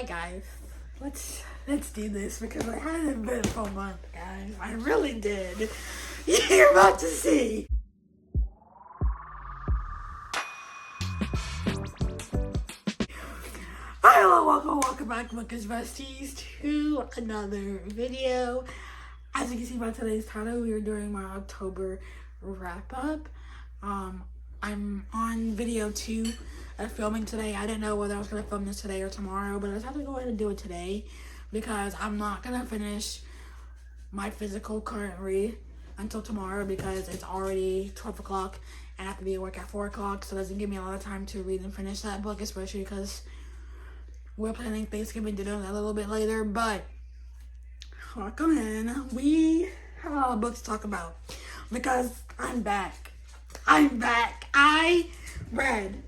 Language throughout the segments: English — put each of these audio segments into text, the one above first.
Hi guys, let's do this because I had a eventful month, guys. I really did. You're about to see. Hi, hello, welcome back, Lucas Besties, to another video. As you can see by today's title, we are doing my October wrap up. I'm on video 2 of filming today. I didn't know whether I was going to film this today or tomorrow, but I decided to go ahead and do it today because I'm not going to finish my physical current read until tomorrow because it's already 12 o'clock and I have to be at work at 4 o'clock, so it doesn't give me a lot of time to read and finish that book, especially because we're planning Thanksgiving dinner a little bit later. But welcome in. We have a lot of books to talk about because I'm back. I read,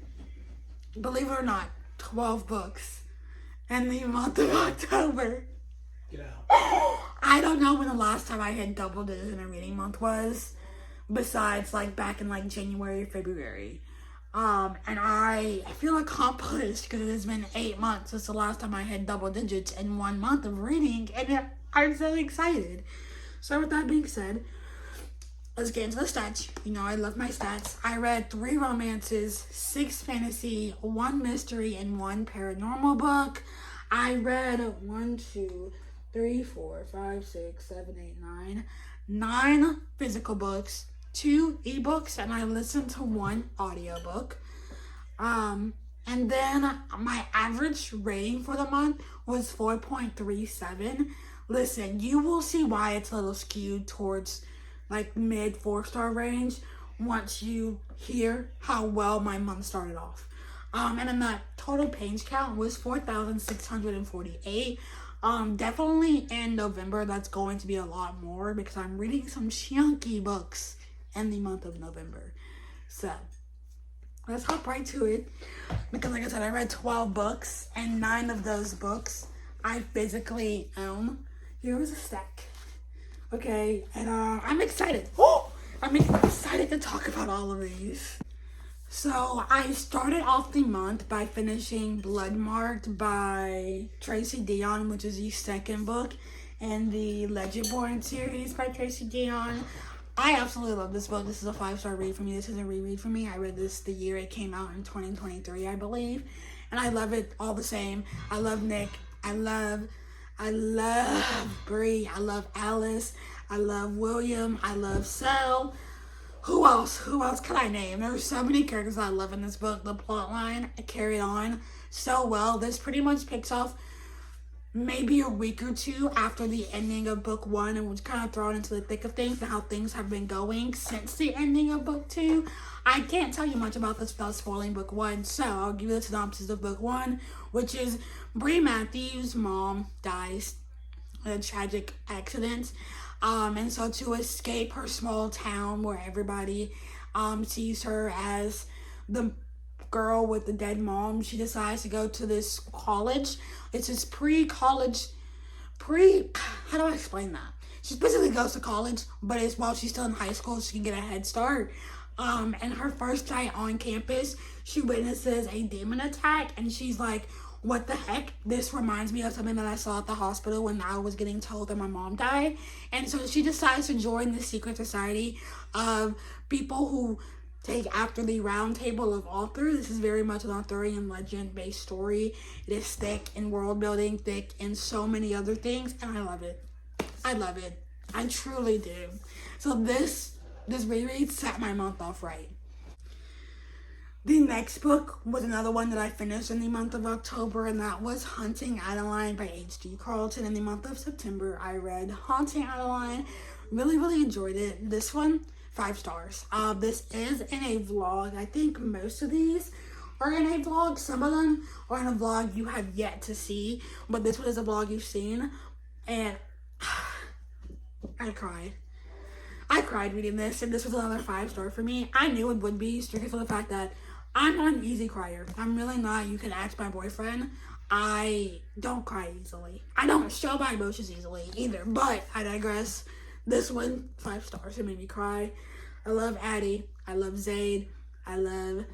believe it or not, 12 books in the month of October. Get out. I don't know when the last time I had double digits in a reading month was, besides like back in like January, February. And I feel accomplished because it has been 8 months since the last time I had double digits in 1 month of reading, and I'm so excited. So with that being said, let's get into the stats. You know I love my stats. I read 3 romances, 6 fantasy, 1 mystery, and 1 paranormal book. I read 1, 2, 3, 4, 5, 6, 7, 8, 9 physical books, 2 ebooks, and I listened to 1 audiobook. And then my average rating for the month was 4.37. Listen, you will see why it's a little skewed towards like mid 4-star range once you hear how well my month started off. And then the total page count was 4,648. Definitely in November that's going to be a lot more because I'm reading some chunky books in the month of November. So let's hop right to it because like I said, I read 12 books and 9 of those books I physically own. Here was a stack. Okay, and I'm excited. Oh, I'm excited to talk about all of these. So I started off the month by finishing Bloodmarked by Tracy Deonn, which is the second book in the Legendborn series by Tracy Deonn. I absolutely love this book. This is a 5-star read for me. This is a reread for me. I read this the year it came out in 2023, I believe. And I love it all the same. I love Nick. I love Bree. I love Alice. I love William. I love Sel. Who else can I name? There's so many characters I love in this book. The plot line carried on so well. This pretty much picks off maybe a week or 2 after the ending of book 1 and was kind of thrown into the thick of things and how things have been going since the ending of book 2. I can't tell you much about this without spoiling book 1, so I'll give you the synopsis of book 1, which is Bree Matthews' mom dies in a tragic accident. And so to escape her small town where everybody sees her as the girl with the dead mom, she decides to go to this college. It's this how do I explain that? She basically goes to college, but it's while she's still in high school, she can get a head start. And her first day on campus, she witnesses a demon attack, and she's like, what the heck? This reminds me of something that I saw at the hospital when I was getting told that my mom died. And so she decides to join the secret society of people who take after the Round Table of Authors. This is very much an Arthurian legend-based story. It is thick in world building, thick in so many other things, and I love it. I love it. I truly do. So this reread set my month off right. The next book was another one that I finished in the month of October, and that was Haunting Adeline by H.G. Carlton. In the month of September, I read Haunting Adeline. Really enjoyed it. This one, 5 stars. This is in a vlog. I think most of these are in a vlog. Some of them are in a vlog you have yet to see, but this one is a vlog you've seen, and I cried. I cried reading this, and this was another 5-star for me. I knew it would be, strictly for the fact that I'm not an easy crier. I'm really not. You can ask my boyfriend. I don't cry easily. I don't show my emotions easily either, but I digress. This one, 5 stars. It made me cry. I love Addie. I love Zaid. I love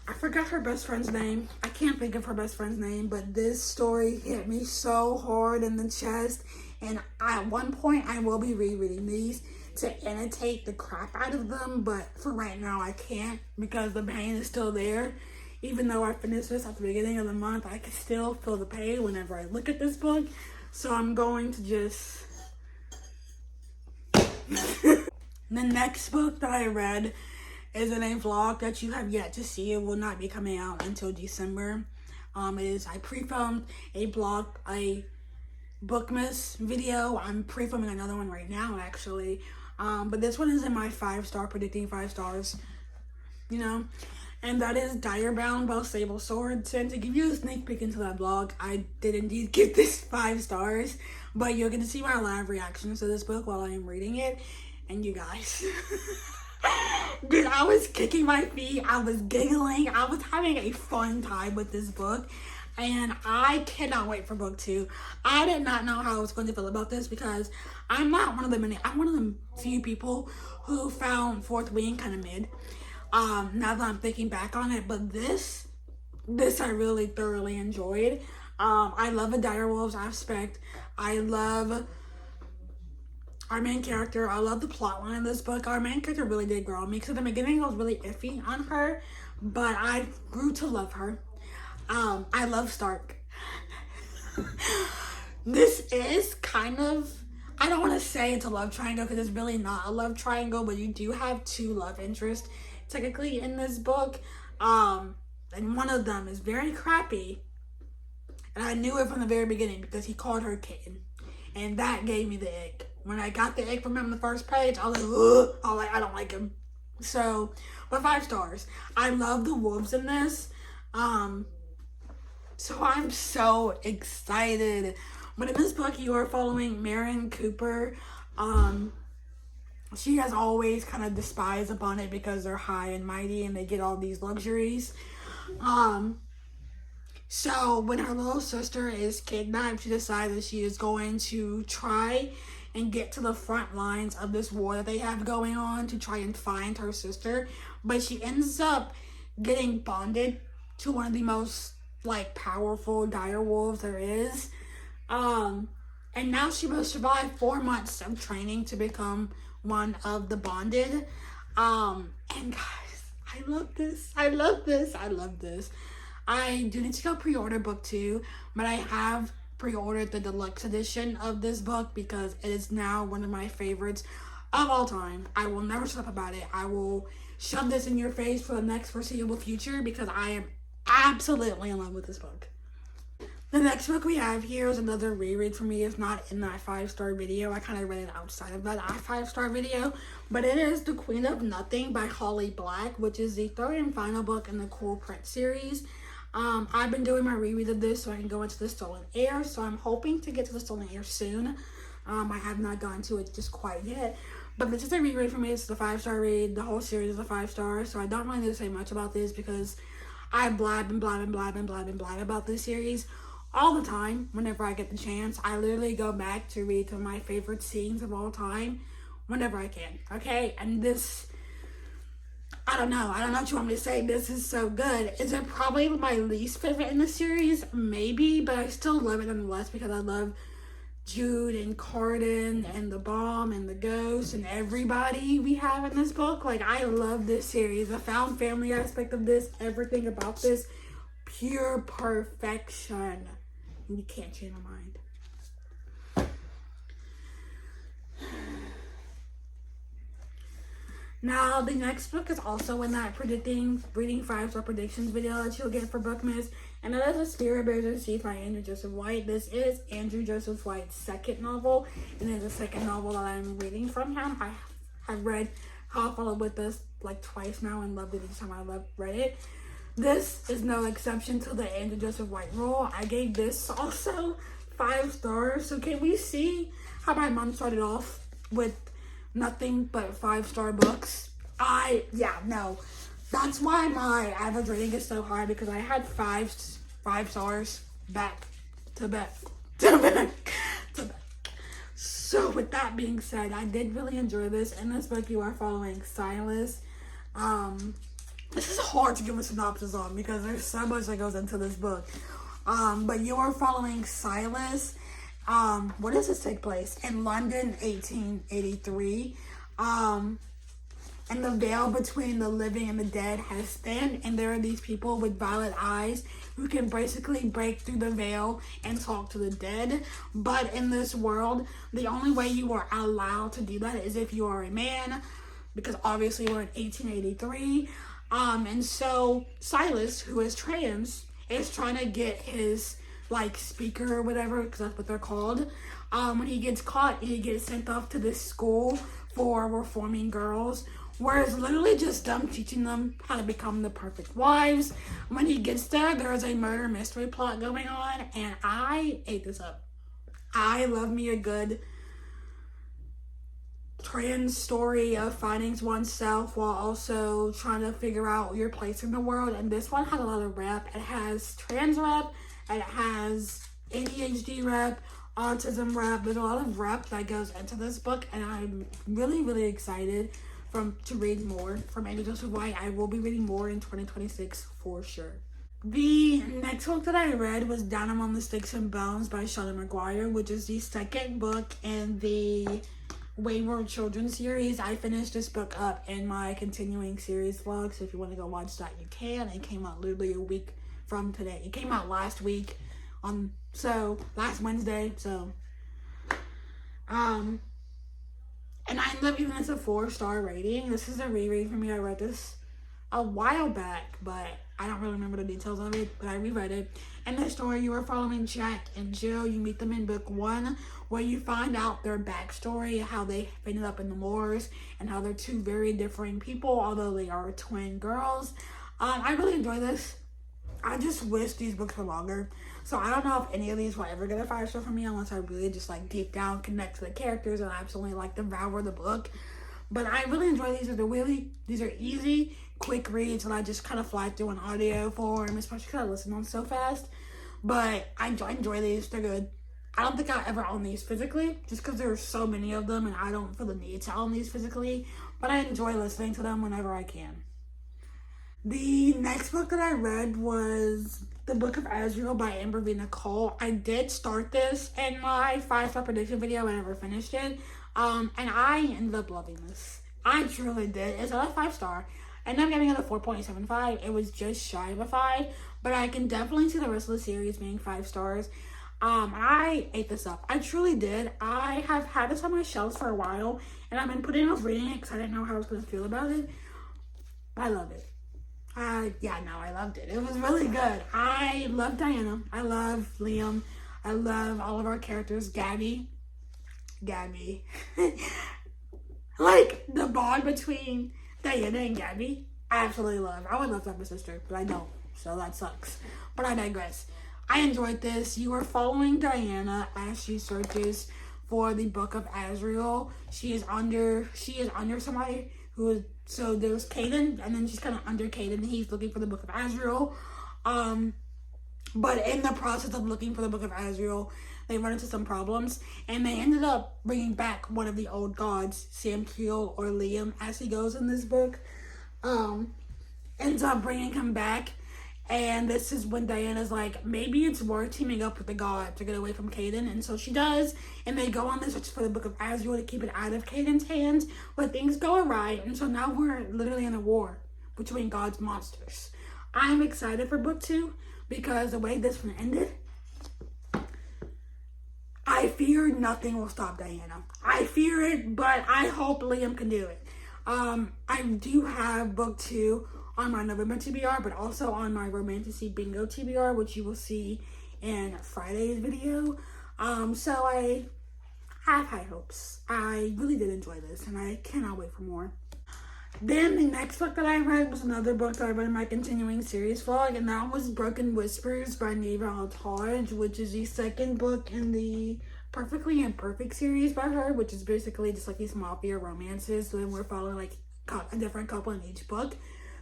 I forgot her best friend's name. I can't think of her best friend's name, but this story hit me so hard in the chest. And at one point, I will be rereading these to annotate the crap out of them, but for right now, I can't because the pain is still there. Even though I finished this at the beginning of the month, I can still feel the pain whenever I look at this book. So I'm going to just... The next book that I read is in a vlog that you have yet to see. It will not be coming out until December. I pre-filmed a Bookmas video. I'm pre-filming another one right now, actually. But this one is in my 5-star, predicting 5 stars, you know. And that is Direbound by Sable Swords. And to give you a sneak peek into that vlog, I did indeed give this 5 stars. But you're going to see my live reactions to this book while I am reading it. And you guys, dude, I was kicking my feet, I was giggling, I was having a fun time with this book, and I cannot wait for book 2. I did not know how I was going to feel about this because I'm one of the few people who found Fourth Wing kind of mid, now that I'm thinking back on it, but this I really thoroughly enjoyed. I love the direwolves aspect. I love our main character. I love the plot line of this book. Our main character really did grow on me because at the beginning I was really iffy on her, but I grew to love her. I love Stark. This is kind of, I don't want to say it's a love triangle because it's really not a love triangle, but you do have 2 love interests technically in this book. And one of them is very crappy. And I knew it from the very beginning because he called her kitten. And that gave me the ick. When I got the ick from him on the first page, I was like, ugh. I was like, I don't like him. So, but 5 stars. I love the wolves in this. So I'm so excited. But in this book, you are following Maren Cooper. She has always kind of despised upon it because they're high and mighty and they get all these luxuries. So when her little sister is kidnapped, she decides that she is going to try and get to the front lines of this war that they have going on to try and find her sister. But she ends up getting bonded to one of the most powerful direwolves there is. And now she must survive 4 months of training to become one of the bonded. And guys, I love this. I love this. I love this. I do need to go pre-order book 2, but I have pre-ordered the deluxe edition of this book because it is now one of my favorites of all time. I will never shut up about it. I will shove this in your face for the next foreseeable future because I am absolutely in love with this book. The next book we have here is another reread for me. It's not in that 5-star video. I kind of read it outside of that 5-star video. But it is The Queen of Nothing by Holly Black, which is the 3rd and final book in the Cool Print series. I've been doing my reread of this so I can go into the Stolen Heir. So I'm hoping to get to the Stolen Heir soon. I have not gotten to it just quite yet. But this is a reread for me. It's the 5-star read. The whole series is a 5-star. So I don't really need to say much about this because I blab and blab and blab and blab and blab about this series all the time whenever I get the chance. I literally go back to read some of my favorite scenes of all time whenever I can, okay? And this, I don't know what you want me to say. This is so good. Is it probably my least favorite in the series? Maybe, but I still love it nonetheless because I love Jude and Cardan and the Bomb and the Ghost and everybody we have in this book. I love this series. The found family aspect of this, everything about this, pure perfection. You can't change my mind. Now, the next book is also in that reading 5-star predictions video that you'll get for Bookmas. And that is A Spirit Bears a Seed by Andrew Joseph White. This is Andrew Joseph White's 2nd novel. And it's the 2nd novel that I'm reading from him. I have read How I Followed With This twice now and loved it each time I read it. This is no exception to the Andrew Joseph White rule. I gave this also 5 stars. So can we see how my month started off with nothing but 5-star books? That's why my average rating is so high, because I had 5 stars back to back to back to back. So with that being said, I did really enjoy this. In this book, you are following Silas, this is hard to give a synopsis on because there's so much that goes into this book. But you are following Silas. Where does this take place? In London, 1883. And the veil between the living and the dead has thinned, and there are these people with violet eyes who can basically break through the veil and talk to the dead. But in this world, the only way you are allowed to do that is if you are a man, because obviously we're in 1883. And so Silas, who is trans, is trying to get his like speaker or whatever, because that's what they're called. When he gets caught, he gets sent off to this school for reforming girls, where it's literally just them teaching them how to become the perfect wives. When he gets there, there is a murder mystery plot going on, and I ate this up. I love me a good trans story of finding oneself while also trying to figure out your place in the world. And this one has a lot of rep. It has trans rep, and it has ADHD rep, autism rep. There's a lot of rep that goes into this book, and I'm really, really excited to read more from Annie Joseph White. I will be reading more in 2026 for sure. The next book that I read was Down Among the Sticks and Bones by Shauna McGuire, which is the second book in the Wayward Children series. I finished this book up in my continuing series vlog, so if you want to go watch that, you can. It came out literally a week from today. It came out last week last Wednesday, and I ended up giving this a 4-star rating. This is a reread for me. I read this a while back, but I don't really remember the details of it, but I reread it. In the story, you are following Jack and Jill. You meet them in book 1, where you find out their backstory, how they ended up in the moors, and how they're two very differing people, although they are twin girls. I really enjoy this. I just wish these books were longer. So I don't know if any of these will ever get a 5-star from me unless I really just like deep down connect to the characters and absolutely like devour the book. But I really enjoy these. These are easy, quick reads that I just kind of fly through in audio form, especially because I listen on so fast. But I enjoy these. They're good. I don't think I'll ever own these physically, just because there are so many of them and I don't feel the need to own these physically. But I enjoy listening to them whenever I can. The next book that I read was The Book of Azriel by Amber V. Nicole. I did start this in my 5-star prediction video. I never finished it. And I ended up loving this. I truly did. It's not a 5-star. I ended up giving it a 4.75. It was just shy of a 5. But I can definitely see the rest of the series being 5 stars. I ate this up. I truly did. I have had this on my shelves for a while. And I've been putting off reading it because I didn't know how I was going to feel about it. But I love it. I loved it. It was really good. I love Diana. I love Liam. I love all of our characters. Gabby. Like, the bond between Diana and Gabby, I absolutely love. I would love to have a sister, but I don't. So that sucks. But I digress. I enjoyed this. You are following Diana as she searches for the Book of Azriel. She is under somebody who is. So there's Caden, and then she's kind of under Caden, and he's looking for the Book of Azriel. But in the process of looking for the Book of Azriel, they run into some problems, and they ended up bringing back one of the old gods, Samkiel or Liam, as he goes in this book. Ends up bringing him back, and this is when Diana's like, maybe it's worth teaming up with the god to get away from Caden, and so she does, and they go on this search for the Book of Azriel to keep it out of Caden's hands, but things go awry, and so now we're literally in a war between gods and monsters. I'm excited for book 2, because the way this one ended, I fear nothing will stop Diana. I fear it, but I hope Liam can do it. I do have book 2 on my November TBR, but also on my Romantasy Bingo TBR, which you will see in Friday's video. So I have high hopes. I really did enjoy this, and I cannot wait for more. Then the next book that I read was another book that I read in my continuing series vlog, and that was Broken Whispers by Neva Altaj, which is the second book in the Perfectly Imperfect series by her, which is basically just like these mafia romances. So then we're following like a different couple in each book.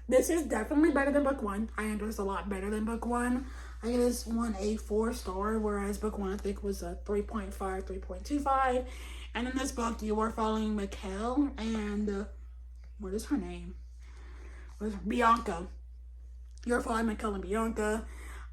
This is definitely better than book 1. I enjoyed this a lot better than book 1. I gave this one a 4-star, whereas book 1 I think was a 3.5, 3.25. And in this book, you are following Mikkel and what is her name? was Bianca. You're following Mikhail and Bianca.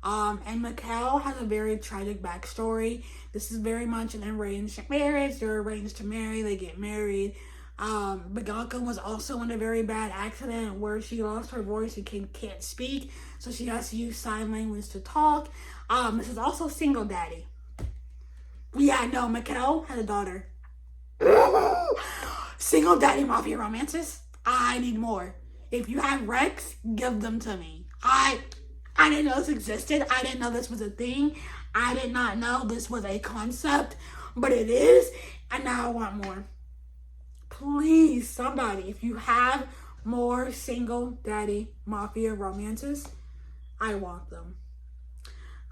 And Mikhail has a very tragic backstory. This is very much an arranged marriage. They're arranged to marry. They get married. Bianca was also in a very bad accident where she lost her voice and can't speak. So she has to use sign language to talk. This is also single daddy. Yeah, no, Mikhail had a daughter. Single daddy mafia romances. I need more. If you have Rex, give them to me. I didn't know this existed. I didn't know this was a thing. I did not know this was a concept, but it is, and now I want more. Please, somebody, if you have more single daddy mafia romances, I want them.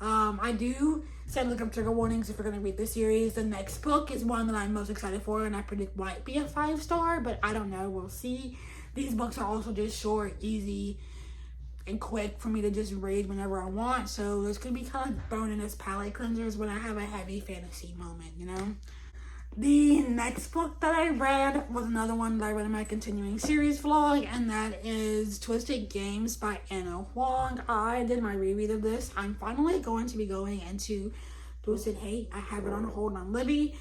I do say look up trigger warnings if you're going to read this series. The next book is one that I'm most excited for, and I predict might be a 5-star, but I don't know. We'll see. These books are also just short, easy, and quick for me to just read whenever I want. So there's going to be kind of thrown in as palate cleansers when I have a heavy fantasy moment, you know? The next book that I read was another one that I read in my continuing series vlog, and that is Twisted Games by Anna Huang. I did my reread of this. I'm finally going to be going into Twisted Hate. I have it on hold on Libby.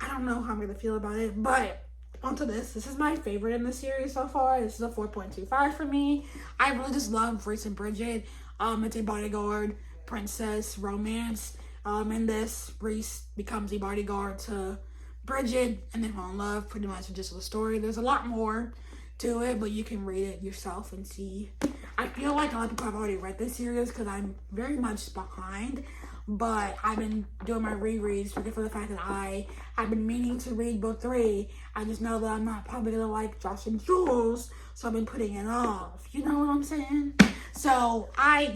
I don't know how I'm going to feel about it, but onto this. This is my favorite in the series so far. This is a 4.25 for me. I really just love Reese and Bridget. It's a bodyguard, princess, romance. In this, Reese becomes a bodyguard to Bridget and they fall in love. Pretty much just the story. There's a lot more to it, but you can read it yourself and see. I feel like a lot of people have already read this series because I'm very much behind, but I've been doing my rereads because for the fact that I have been meaning to read book 3. I just know that I'm not probably gonna like Josh and Jules, so I've been putting it off. You know what I'm saying? So I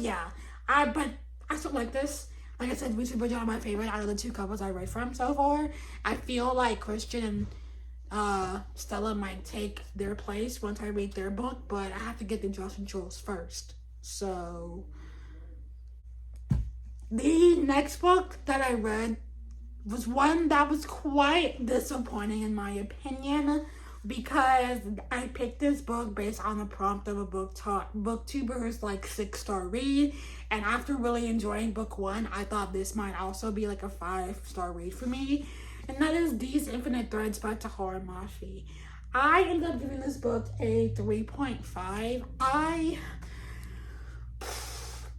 still like this. Like I said, Reese and Bridget are my favorite out of the 2 couples I read from so far. I feel like Christian and Stella might take their place once I read their book, but I have to get the Josh and Jules first. So the next book that I read was one that was quite disappointing in my opinion, because I picked this book based on the prompt of a booktuber's like 6-star read, and after really enjoying book 1, I thought this might also be like a 5-star read for me, and that is These Infinite Threads by Tahereh Mafi. I ended up giving this book a 3.5.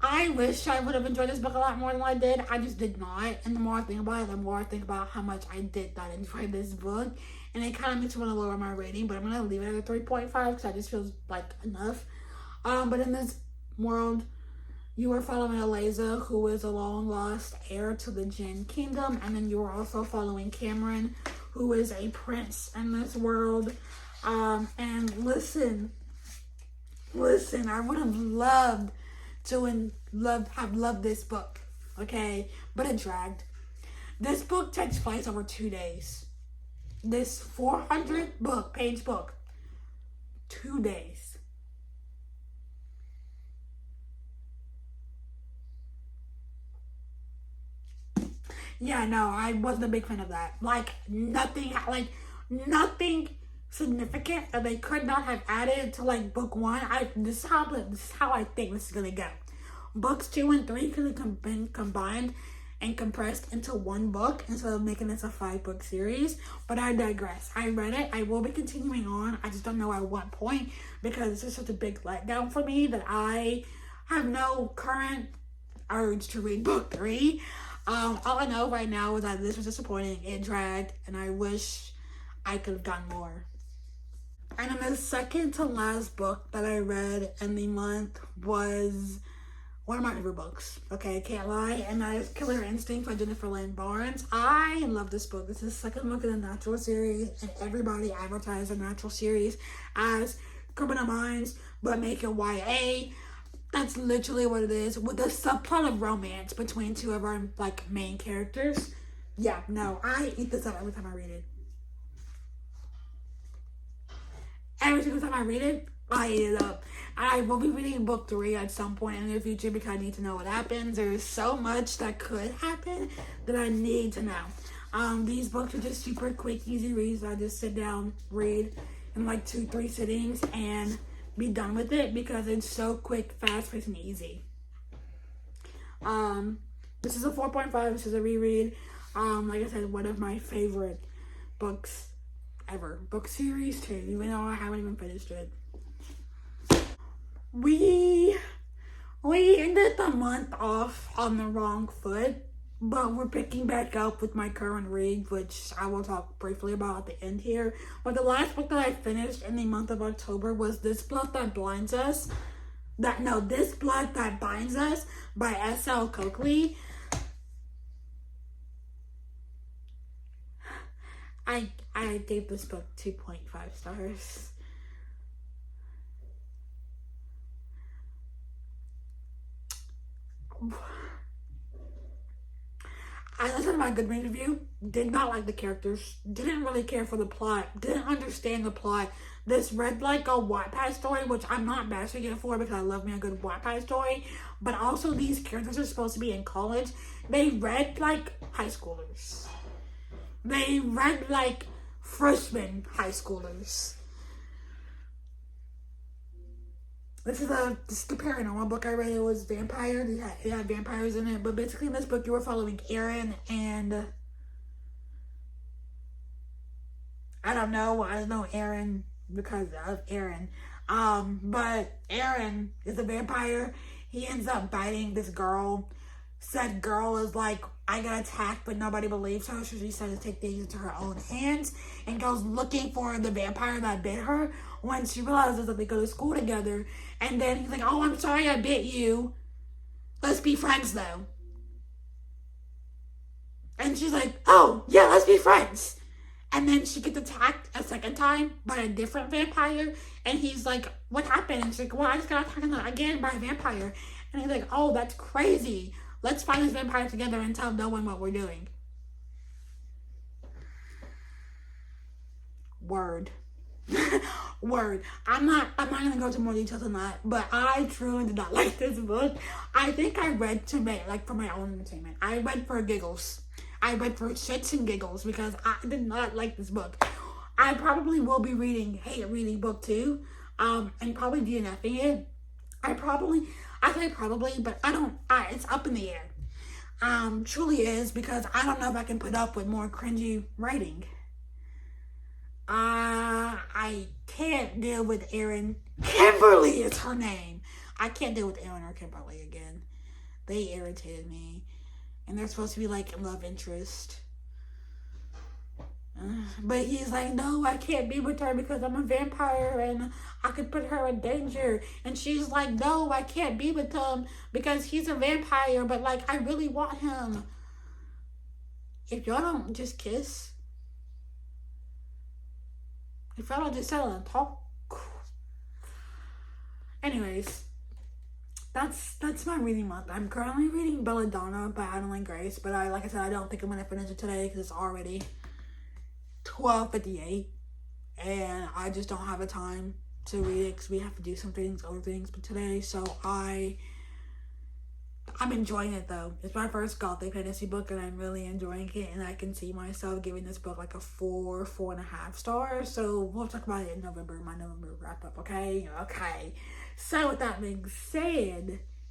I wish I would have enjoyed this book a lot more than I did. I just did not. And the more I think about it, the more I think about how much I did not enjoy this book. And it kind of makes me want to lower my rating, but I'm going to leave it at a 3.5 because that just feels like enough. But in this world, you are following Eliza, who is a long-lost heir to the Jinn Kingdom. And then you are also following Cameron, who is a prince in this world. And listen, I would have loved to have loved this book, okay? But it dragged. This book takes place over 2 days. This 400-page book, 2 days. Yeah, no, I wasn't a big fan of that. Nothing significant that they could not have added to book 1. This is how I think this is gonna go. Books 2 and 3 could have been combined and compressed into one book instead of making this a 5-book series. But I digress. I read it. I will be continuing on. I just don't know at what point, because this is such a big letdown for me that I have no current urge to read book 3. All I know right now is that this was disappointing. It dragged, and I wish I could have gotten more. And then the second to last book that I read in the month was one of my favorite books. Okay, I can't lie. And that is Killer Instinct by Jennifer Lynn Barnes. I love this book. This is the second book in the Natural series, and everybody advertised the Natural series as Criminal Minds, but make it YA. That's literally what it is, with a subplot of romance between 2 of our main characters. Yeah, no, I eat this up every time I read it. Every single time I read it, I eat it up. I will be reading book 3 at some point in the future because I need to know what happens. There is so much that could happen that I need to know. These books are just super quick, easy reads. I just sit down, read in 2-3 sittings, and be done with it because it's so quick, fast-paced, and easy. This is a 4.5. This is a reread. Like I said, one of my favorite books ever. Book series too, even though I haven't even finished it. We ended the month off on the wrong foot, but we're picking back up with my current read, which I will talk briefly about at the end here. But the last book that I finished in the month of October was This Blood That Binds Us. This Blood That Binds Us by S.L. Coakley. I gave this book 2.5 stars. I listened to my Goodreads review, did not like the characters, didn't really care for the plot, didn't understand the plot. This read like a Wattpad story, which I'm not bashing it for because I love me a good Wattpad story, but also these characters are supposed to be in college. They read like high schoolers. They read like freshman high schoolers. This is the paranormal book I read. It was vampire. It had vampires in it. But basically in this book you were following Aaron and I don't know Aaron because of Aaron. But Aaron is a vampire. He ends up biting this girl. Said girl is like, I got attacked, but nobody believes her, so she decided to take things into her own hands and goes looking for the vampire that bit her when she realizes that they go to school together. And then he's like, oh, I'm sorry I bit you. Let's be friends, though. And she's like, oh, yeah, let's be friends. And then she gets attacked a second time by a different vampire. And he's like, what happened? And she's like, well, I just got attacked again by a vampire. And he's like, oh, that's crazy. Let's find this vampire together and tell no one what we're doing. Word. Word. I'm not gonna go into more details on that, but I truly did not like this book. I think I read to make, like, for my own entertainment. I read for giggles. I read for shits and giggles because I did not like this book. I probably will be hate reading book 2, and probably DNFing it. I say probably, but it's up in the air. Truly is, because I don't know if I can put up with more cringy writing. I can't deal with Aaron. Kimberly is her name. I can't deal with Aaron or Kimberly again. They irritated me. And they're supposed to be like love interest. But he's like, no, I can't be with her because I'm a vampire and I could put her in danger. And she's like, no, I can't be with him because he's a vampire, but like, I really want him. If y'all don't just kiss, if y'all don't just settle and talk. Anyways, that's my reading month. I'm currently reading Belladonna by Adelaide Grace, but like I said, I don't think I'm going to finish it today because it's already 12:58 and I just don't have the time to read it because we have to do some things, other things today. So I'm enjoying it though. It's my first gothic fantasy book and I'm really enjoying it, and I can see myself giving this book like a 4.5 stars. So we'll talk about it in November, my November wrap up. Okay. So with that being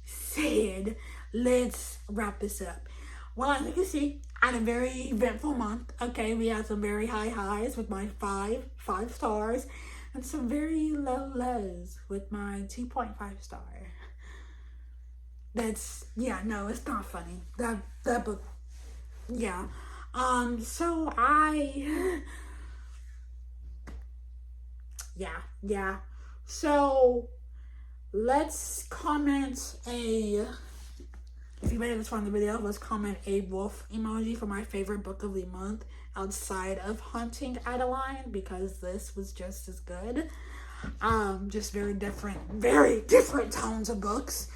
said, let's wrap this up. Well, as you can see, I had a very eventful month. Okay, we had some very high highs with my 5 stars, and some very low lows with my 2.5 star. It's not funny. That book, yeah. So So let's comment if you made it this far in the video, let's comment a wolf emoji for my favorite book of the month outside of Haunting Adeline, because this was just as good. Just very different tones of books.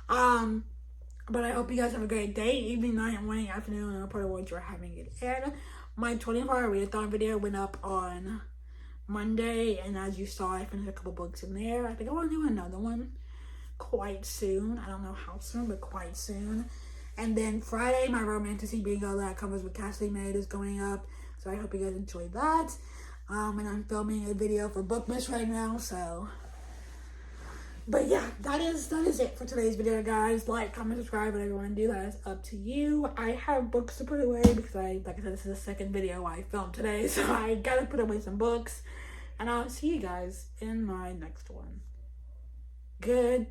But I hope you guys have a great day, evening, night, morning, afternoon, and part of what you're having it in. My 24-hour readathon video went up on Monday, and as you saw, I finished a couple books in there. I think I want to do another one quite soon. I don't know how soon, but quite soon. And then Friday, my Romantasy bingo that covers with Cassidy Made is going up, so I hope you guys enjoyed that. And I'm filming a video for Bookmas right now, so But yeah, that is it for today's video, guys. Like, comment, subscribe, whatever you want to do. That is up to you. I have books to put away because like I said, this is the second video I filmed today, so I gotta put away some books. And I'll see you guys in my next one. Good